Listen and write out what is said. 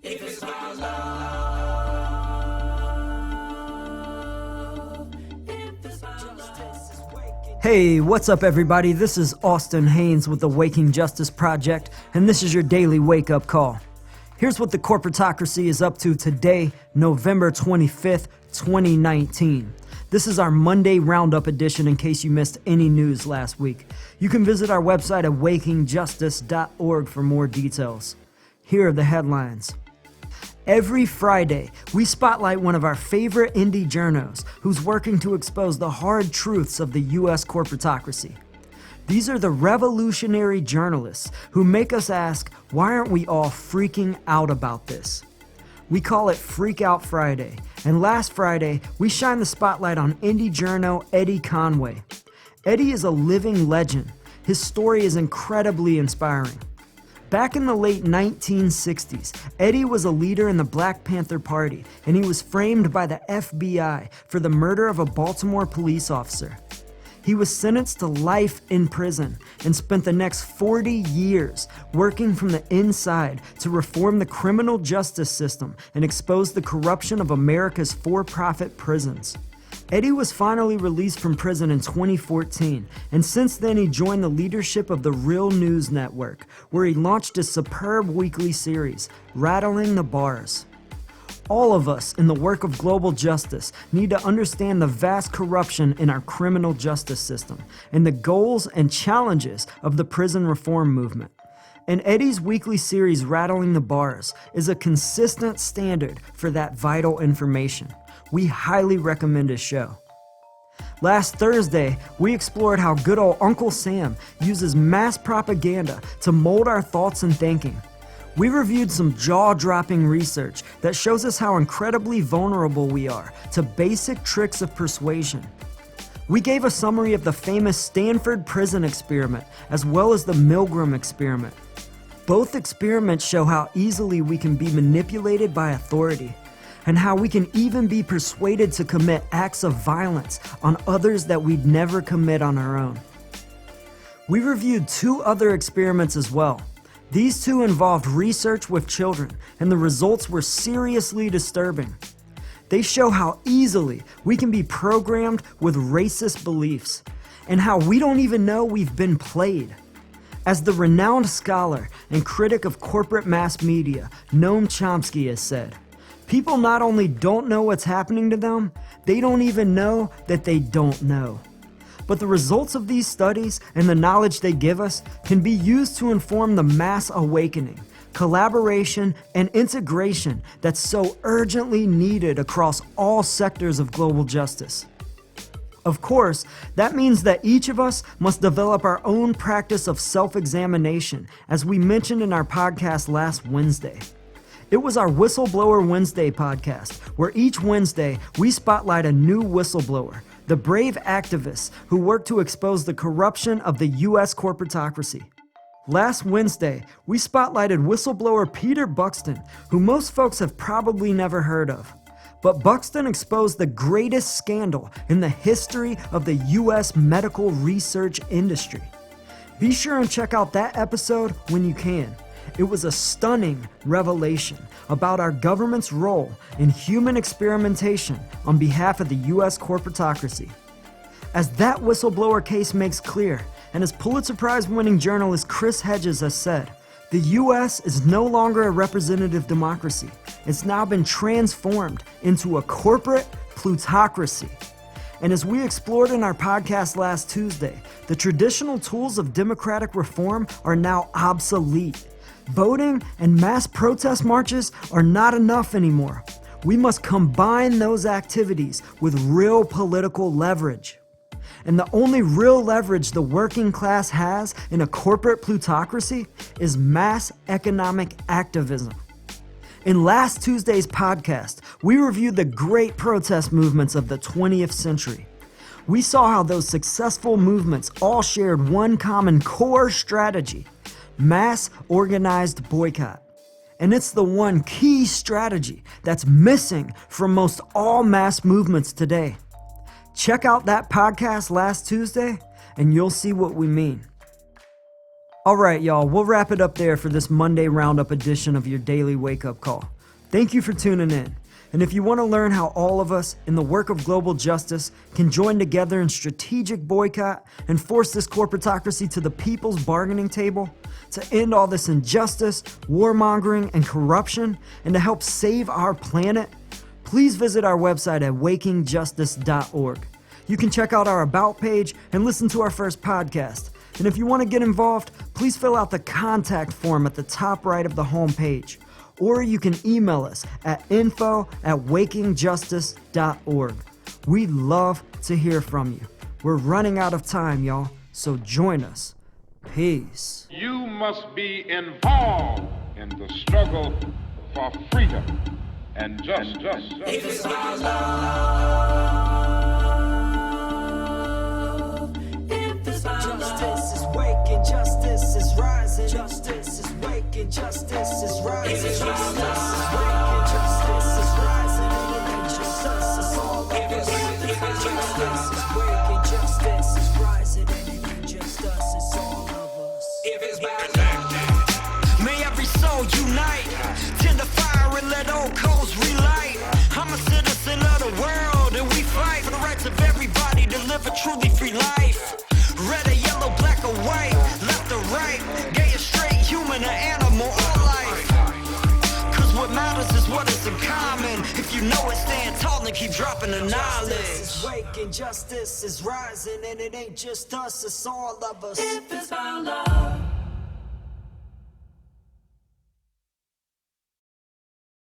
If it's about love, if it's about justice is waking. Hey, what's up everybody? This is Austin Haynes with the Waking Justice Project, and this is your daily wake-up call. Here's what the Corporatocracy is up to today, November 25th, 2019. This is our Monday Roundup edition in case you missed any news last week. You can visit our website at wakingjustice.org for more details. Here are the headlines. Every Friday, we spotlight one of our favorite indie journos who's working to expose the hard truths of the US Corporatocracy. These are the revolutionary journalists who make us ask, why aren't we all freaking out about this? We call it Freakout Friday, and last Friday, we shined the spotlight on indie journo Eddie Conway. Eddie is a living legend. His story is incredibly inspiring. Back in the late 1960s, Eddie was a leader in the Black Panther Party, and he was framed by the FBI for the murder of a Baltimore police officer. He was sentenced to life in prison and spent the next 40 years working from the inside to reform the criminal justice system and expose the corruption of America's for-profit prisons. Eddie was finally released from prison in 2014, and since then he joined the leadership of the Real News Network, where he launched a superb weekly series, Rattling the Bars. All of us in the work of global justice need to understand the vast corruption in our criminal justice system and the goals and challenges of the prison reform movement. And Eddie's weekly series, Rattling the Bars, is a consistent standard for that vital information. We highly recommend his show. Last Thursday, we explored how good old Uncle Sam uses mass propaganda to mold our thoughts and thinking. We reviewed some jaw-dropping research that shows us how incredibly vulnerable we are to basic tricks of persuasion. We gave a summary of the famous Stanford prison experiment as well as the Milgram experiment. Both experiments show how easily we can be manipulated by authority, and how we can even be persuaded to commit acts of violence on others that we'd never commit on our own. We reviewed two other experiments as well. These two involved research with children, and the results were seriously disturbing. They show how easily we can be programmed with racist beliefs, and how we don't even know we've been played. As the renowned scholar and critic of corporate mass media, Noam Chomsky, has said, people not only don't know what's happening to them, they don't even know that they don't know. But the results of these studies and the knowledge they give us can be used to inform the mass awakening, collaboration, and integration that's so urgently needed across all sectors of global justice. Of course, that means that each of us must develop our own practice of self-examination, as we mentioned in our podcast last Wednesday. It was our Whistleblower Wednesday podcast, where each Wednesday we spotlight a new whistleblower, the brave activists who work to expose the corruption of the US Corporatocracy. Last Wednesday, we spotlighted whistleblower Peter Buxton, who most folks have probably never heard of. But Buxton exposed the greatest scandal in the history of the US medical research industry. Be sure and check out that episode when you can. It was a stunning revelation about our government's role in human experimentation on behalf of the US Corporatocracy. As that whistleblower case makes clear, and as Pulitzer Prize-winning journalist Chris Hedges has said, the US is no longer a representative democracy. It's now been transformed into a corporate plutocracy. And as we explored in our podcast last Tuesday, the traditional tools of democratic reform are now obsolete. Voting and mass protest marches are not enough anymore. We must combine those activities with real political leverage. And the only real leverage the working class has in a corporate plutocracy is mass economic activism. In last Tuesday's podcast, we reviewed the great protest movements of the 20th century. We saw how those successful movements all shared one common core strategy: mass organized boycott. And it's the one key strategy that's missing from most all mass movements today. Check out that podcast last Tuesday and you'll see what we mean. All right, y'all, we'll wrap it up there for this Monday Roundup edition of your daily wake-up call. Thank you for tuning in. And if you want to learn how all of us in the work of global justice can join together in strategic boycott and force this corporatocracy to the people's bargaining table, to end all this injustice, warmongering, and corruption, and to help save our planet, please visit our website at wakingjustice.org. You can check out our About page and listen to our first podcast. And if you want to get involved, please fill out the contact form at the top right of the homepage. Or you can email us at info@wakingjustice.org. We'd love to hear from you. We're running out of time, y'all, so join us. Peace. You must be involved in the struggle for freedom and justice. If it's about love, if it's about justice is waking, justice is rising, justice is waking, justice is rising. If it's about love, justice is rising, and it ain't just us, it's all of us. If it's justice is waking, justice is rising, and it ain't just us, it's all of us. If it's about may every soul unite, tend the fire and let old coals relight. I'm a citizen of the world and we fight for the rights of everybody to live a truly free life. Red or yellow, black or white, left or right, gay or straight, human or animal, all life. Cause what matters is what is in common. If you know it, stand tall and keep dropping the knowledge. justice is waking, justice is rising, and it ain't just us, it's all of us. If it's about love.